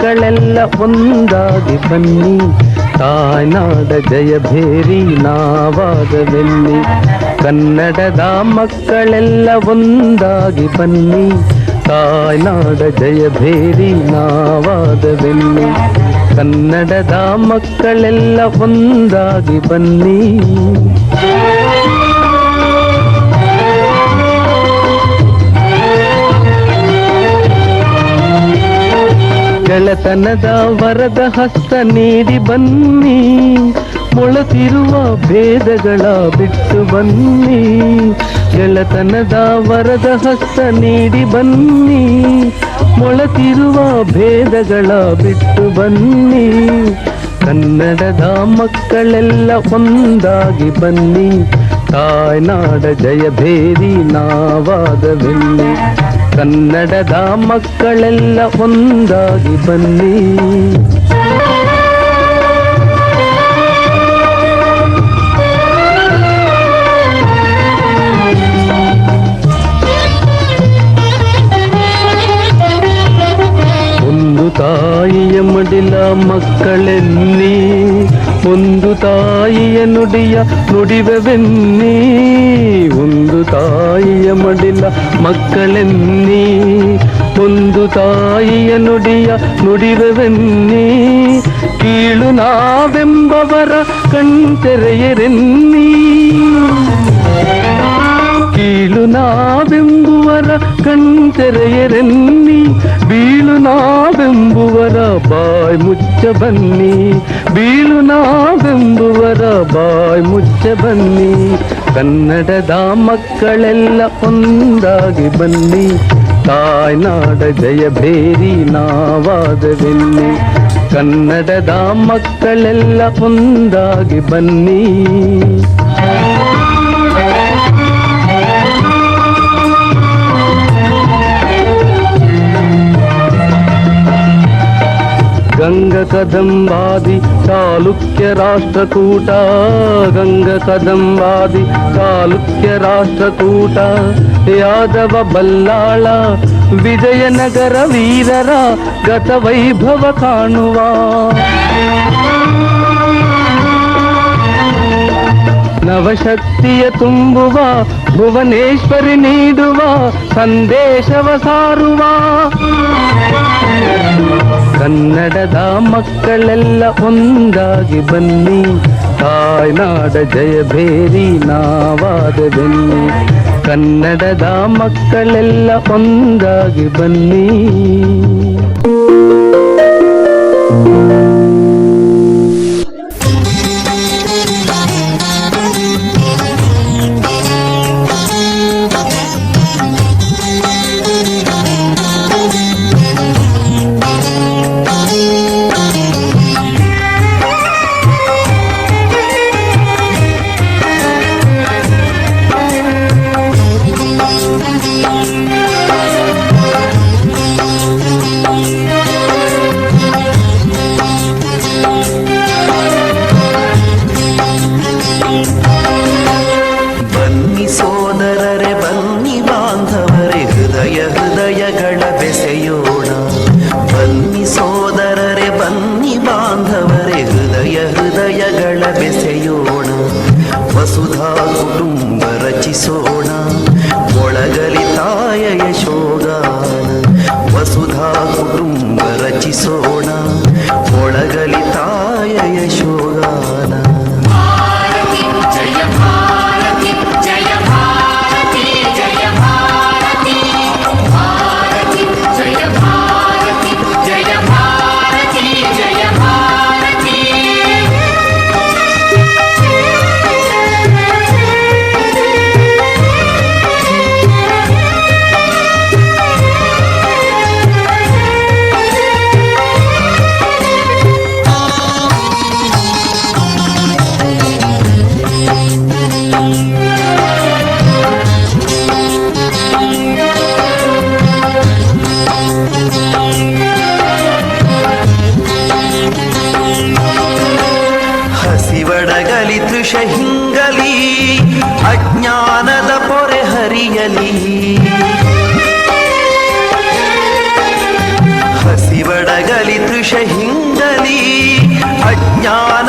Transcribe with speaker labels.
Speaker 1: ಮಕ್ಕಳೆಲ್ಲ ಒಂದಾಗಿ ಬನ್ನಿ, ತಾಯ್ನಾಡ ಜಯಭೇರಿ ನಾವಾದವೆನ್ನಿ. ಕನ್ನಡದ ಮಕ್ಕಳೆಲ್ಲ ಒಂದಾಗಿ ಬನ್ನಿ, ತಾಯ್ನಾಡ ಜಯಭೇರಿ ನಾವಾದವೆನ್ನಿ. ಕನ್ನಡದ ಮಕ್ಕಳೆಲ್ಲ ಒಂದಾಗಿ ಬನ್ನಿ. ಗೆಳೆತನದ ವರದ ಹಸ್ತ ನೀಡಿ ಬನ್ನಿ, ಮೊಳತಿರುವ ಭೇದಗಳ ಬಿಟ್ಟು ಬನ್ನಿ. ಗೆಳೆತನದ ವರದ ಹಸ್ತ ನೀಡಿ ಬನ್ನಿ, ಮೊಳತಿರುವ ಭೇದಗಳ ಬಿಟ್ಟು ಬನ್ನಿ. ಕನ್ನಡದ ಮಕ್ಕಳೆಲ್ಲ ಒಂದಾಗಿ ಬನ್ನಿ, ತಾಯ್ನಾಡ ಜಯಭೇರಿ ನಾವಾದವೆನ್ನಿ. ಕನ್ನಡದ ಮಕ್ಕಳೆಲ್ಲ ಒಂದಾಗಿ ಬನ್ನಿ. ಒಂದು ತಾಯಿಯ ಮಡಿಲ ಮಕ್ಕಳೆನ್ನಿ, ಒಂದು ತಾಯಿಯ ನುಡಿಯ ನುಡಿವೆವೆನ್ನಿ. ಒಂದು ತಾಯಿಯ ಮಡಿಲ ಮಕ್ಕಳೆನ್ನಿ, ಒಂದು ತಾಯಿಯ ನುಡಿಯ ನುಡಿವೆವೆನ್ನಿ. ಕೀಳು ನಾವೆಂಬವರ ಕಣ್ತೆರೆಯರೆನ್ನಿ, ಕೀಳು ನಾವೆಂಬುವರ ಕಣ್ತೆರೆಯರೆನ್ನಿ. ಬೀಳು ನಾವೆಂಬುವರ ಬಾಯ್ ಮುಚ್ಚ ಬನ್ನಿ, ಬೀಳು ನಾವೆಂಬುವರ ಬಾಯ್ ಮುಚ್ಚ ಬನ್ನಿ. ಕನ್ನಡದ ಮಕ್ಕಳೆಲ್ಲ ಒಂದಾಗಿ ಬನ್ನಿ, ತಾಯ್ನಾಡ ಜಯಭೇರಿ ನಾವಾದವೆನ್ನಿ. ಕನ್ನಡದ ಮಕ್ಕಳೆಲ್ಲ ಒಂದಾಗಿ ಬನ್ನಿ. ಗಂಗ ಕದಂಬಾದಿ ಚಾಲುಕ್ಯ ರಾಷ್ಟ್ರಕೂಟ, ಗಂಗ ಕದಂಬಾದಿ ಚಾಲುಕ್ಯ ರಾಷ್ಟ್ರಕೂಟ. ಯಾದವ ಬಲ್ಲಾಳ ವಿಜಯನಗರ ವೀರರ ಗತ ವೈಭವ ಕಾಣುವ. ನವಶಕ್ತಿಯ ತುಂಬುವ ಭುವನೇಶ್ವರಿ ನೀಡುವ ಸಂದೇಶವ ಸಾರುವ. ಕನ್ನಡದ ಮಕ್ಕಳೆಲ್ಲ ಒಂದಾಗಿ ಬನ್ನಿ, ತಾಯ್ನಾಡ ಜಯಭೇರಿ ನಾವಾದವೆನ್ನಿ. ಕನ್ನಡದ ಮಕ್ಕಳೆಲ್ಲ ಒಂದಾಗಿ ಬನ್ನಿ.
Speaker 2: ವಸುಧಾ ಕುಟುಂಬ ರಚಿಸೋಣ, ಒಳಗಲಿ ತಾಯ ಯಶೋಗಾನ. ವಸುಧಾ ಕುಟುಂಬ ರಚಿಸೋಣ, ಒಳಗಲಿ ತಾಯ ಯಶೋಗಾನ. ಹಸಿವಡಗಲಿ ತೃಷ ಹಿಂಗಲಿ, ಅಜ್ಞಾನದ ಪೊರೆ ಹರಿಯಲಿ. ಹಸಿವಡಗಲಿ ತೃಷ ಅಜ್ಞಾನ